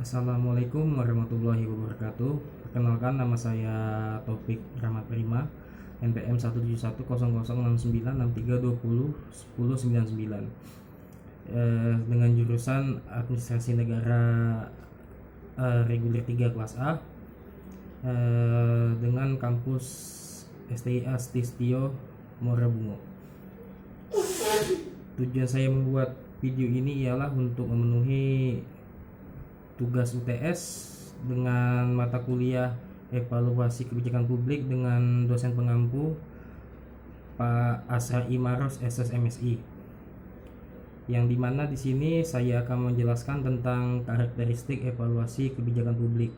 Assalamualaikum warahmatullahi wabarakatuh. Perkenalkan, nama saya Taufik Rahmat Prima, NPM 171006963201099, dengan jurusan Administrasi Negara, reguler 3 kelas A, dengan kampus STIA Stistio Muara Bungo. Tujuan saya membuat video ini ialah untuk memenuhi tugas UTS dengan mata kuliah Evaluasi Kebijakan Publik dengan dosen pengampu Pak Asra Imaros SSMSI, yang dimana di sini saya akan menjelaskan tentang karakteristik evaluasi kebijakan publik.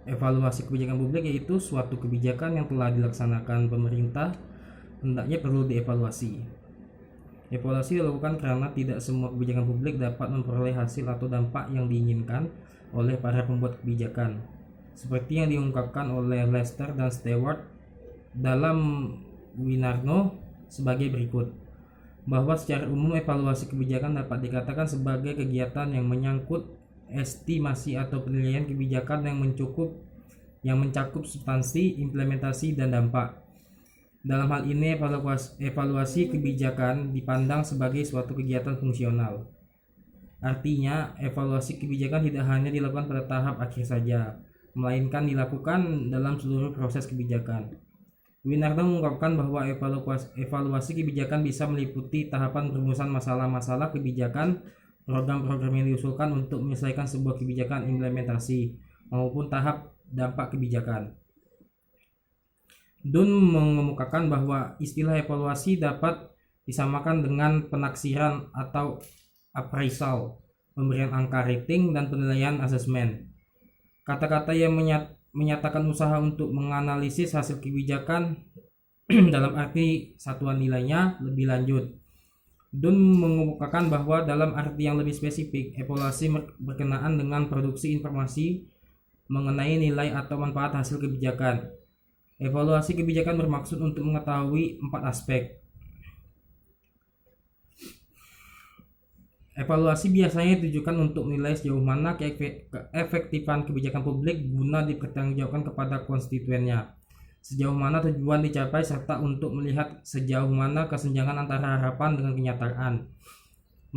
Evaluasi kebijakan publik yaitu suatu kebijakan yang telah dilaksanakan pemerintah hendaknya perlu dievaluasi. Evaluasi dilakukan karena tidak semua kebijakan publik dapat memperoleh hasil atau dampak yang diinginkan oleh para pembuat kebijakan, seperti yang diungkapkan oleh Lester dan Stewart dalam Winarno sebagai berikut, bahwa secara umum evaluasi kebijakan dapat dikatakan sebagai kegiatan yang menyangkut estimasi atau penilaian kebijakan yang mencakup substansi, implementasi, dan dampak. Dalam hal ini, evaluasi kebijakan dipandang sebagai suatu kegiatan fungsional. Artinya, evaluasi kebijakan tidak hanya dilakukan pada tahap akhir saja, melainkan dilakukan dalam seluruh proses kebijakan. Winardo mengungkapkan bahwa evaluasi kebijakan bisa meliputi tahapan perumusan masalah-masalah kebijakan, program-program yang diusulkan untuk menyelesaikan sebuah kebijakan implementasi, maupun tahap dampak kebijakan. Dunn mengemukakan bahwa istilah evaluasi dapat disamakan dengan penaksiran atau appraisal, pemberian angka rating, dan penilaian asesmen. Kata-kata yang menyatakan usaha untuk menganalisis hasil kebijakan dalam arti satuan nilainya lebih lanjut. Dunn mengemukakan bahwa dalam arti yang lebih spesifik, evaluasi berkenaan dengan produksi informasi mengenai nilai atau manfaat hasil kebijakan. Evaluasi kebijakan bermaksud untuk mengetahui 4 aspek. Evaluasi biasanya ditujukan untuk menilai sejauh mana keefektifan kebijakan publik guna dipertanggungjawabkan kepada konstituennya, sejauh mana tujuan dicapai, serta untuk melihat sejauh mana kesenjangan antara harapan dengan kenyataan.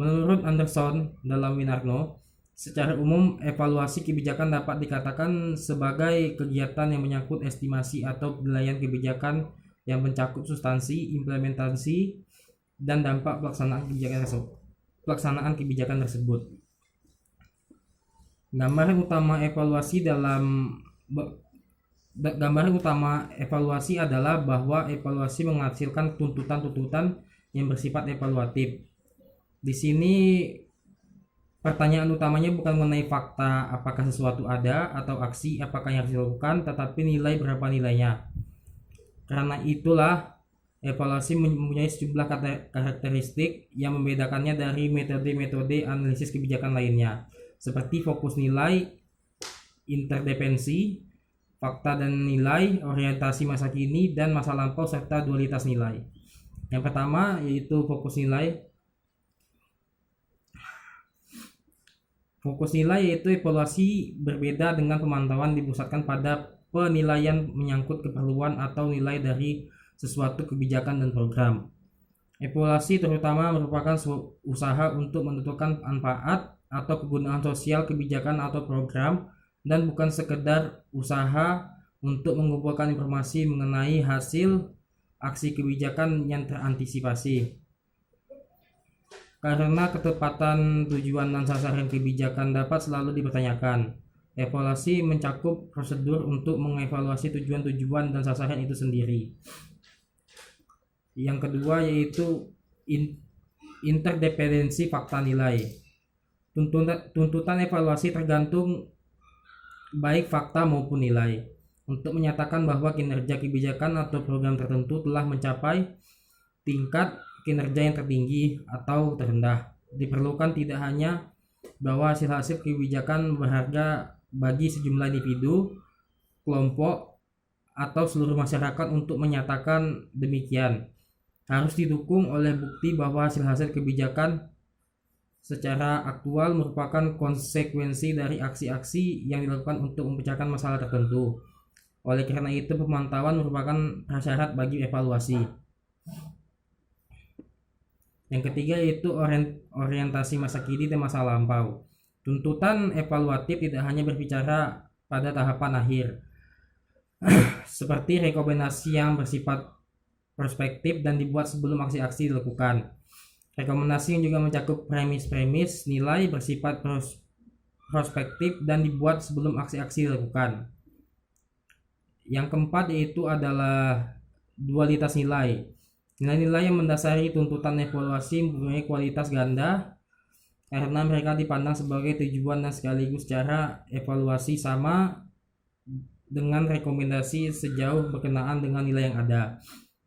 Menurut Anderson dalam Winarno, secara umum, evaluasi kebijakan dapat dikatakan sebagai kegiatan yang menyangkut estimasi atau penilaian kebijakan yang mencakup substansi, implementasi, dan dampak pelaksanaan kebijakan tersebut. Gambaran utama evaluasi adalah bahwa evaluasi menghasilkan tuntutan-tuntutan yang bersifat evaluatif. Di sini pertanyaan utamanya bukan mengenai fakta apakah sesuatu ada atau aksi apakah yang harus dilakukan, tetapi nilai berapa nilainya. Karena itulah evaluasi mempunyai sejumlah karakteristik yang membedakannya dari metode-metode analisis kebijakan lainnya, seperti fokus nilai, interdependensi, fakta dan nilai, orientasi masa kini, dan masa lampau, serta dualitas nilai. Yang pertama yaitu fokus nilai. Fokus nilai yaitu evaluasi berbeda dengan pemantauan dipusatkan pada penilaian menyangkut keperluan atau nilai dari sesuatu kebijakan dan program. Evaluasi terutama merupakan usaha untuk menentukan manfaat atau kegunaan sosial kebijakan atau program, dan bukan sekedar usaha untuk mengumpulkan informasi mengenai hasil aksi kebijakan yang terantisipasi. Karena ketepatan tujuan dan sasaran kebijakan dapat selalu dipertanyakan, evaluasi mencakup prosedur untuk mengevaluasi tujuan-tujuan dan sasaran itu sendiri. Yang kedua yaitu interdependensi fakta nilai. Tuntutan evaluasi tergantung baik fakta maupun nilai. Untuk menyatakan bahwa kinerja kebijakan atau program tertentu telah mencapai tingkat kinerja yang tertinggi atau terendah, diperlukan tidak hanya bahwa hasil-hasil kebijakan berharga bagi sejumlah individu, kelompok, atau seluruh masyarakat. Untuk menyatakan demikian, harus didukung oleh bukti bahwa hasil-hasil kebijakan secara aktual merupakan konsekuensi dari aksi-aksi yang dilakukan untuk memecahkan masalah tertentu. Oleh karena itu, pemantauan merupakan prasyarat bagi evaluasi. Yang ketiga yaitu orientasi masa kini dan masa lampau. Tuntutan evaluatif tidak hanya berbicara pada tahapan akhir, seperti rekomendasi yang bersifat prospektif dan dibuat sebelum aksi-aksi dilakukan. Rekomendasi yang juga mencakup premis-premis nilai bersifat prospektif dan dibuat sebelum aksi-aksi dilakukan. Yang keempat yaitu adalah dualitas nilai. Nilai-nilai yang mendasari tuntutan evaluasi mempunyai kualitas ganda karena mereka dipandang sebagai tujuan dan sekaligus cara evaluasi sama dengan rekomendasi sejauh berkenaan dengan nilai yang ada.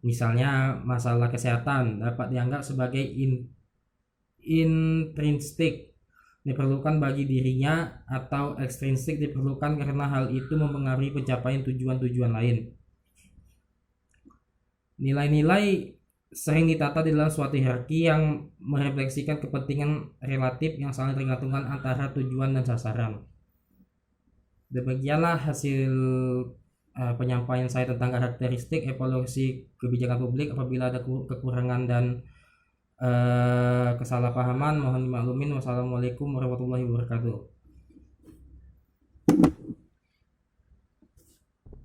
Misalnya masalah kesehatan dapat dianggap sebagai intrinsik diperlukan bagi dirinya atau ekstrinsik diperlukan karena hal itu mempengaruhi pencapaian tujuan-tujuan lain. Nilai-nilai sering ditata di dalam suatu hierarki yang merefleksikan kepentingan relatif yang saling tergantungkan antara tujuan dan sasaran. Demikianlah hasil penyampaian saya tentang karakteristik evaluasi kebijakan publik. Apabila ada kekurangan dan kesalahpahaman mohon dimaklumin. Wassalamualaikum warahmatullahi wabarakatuh.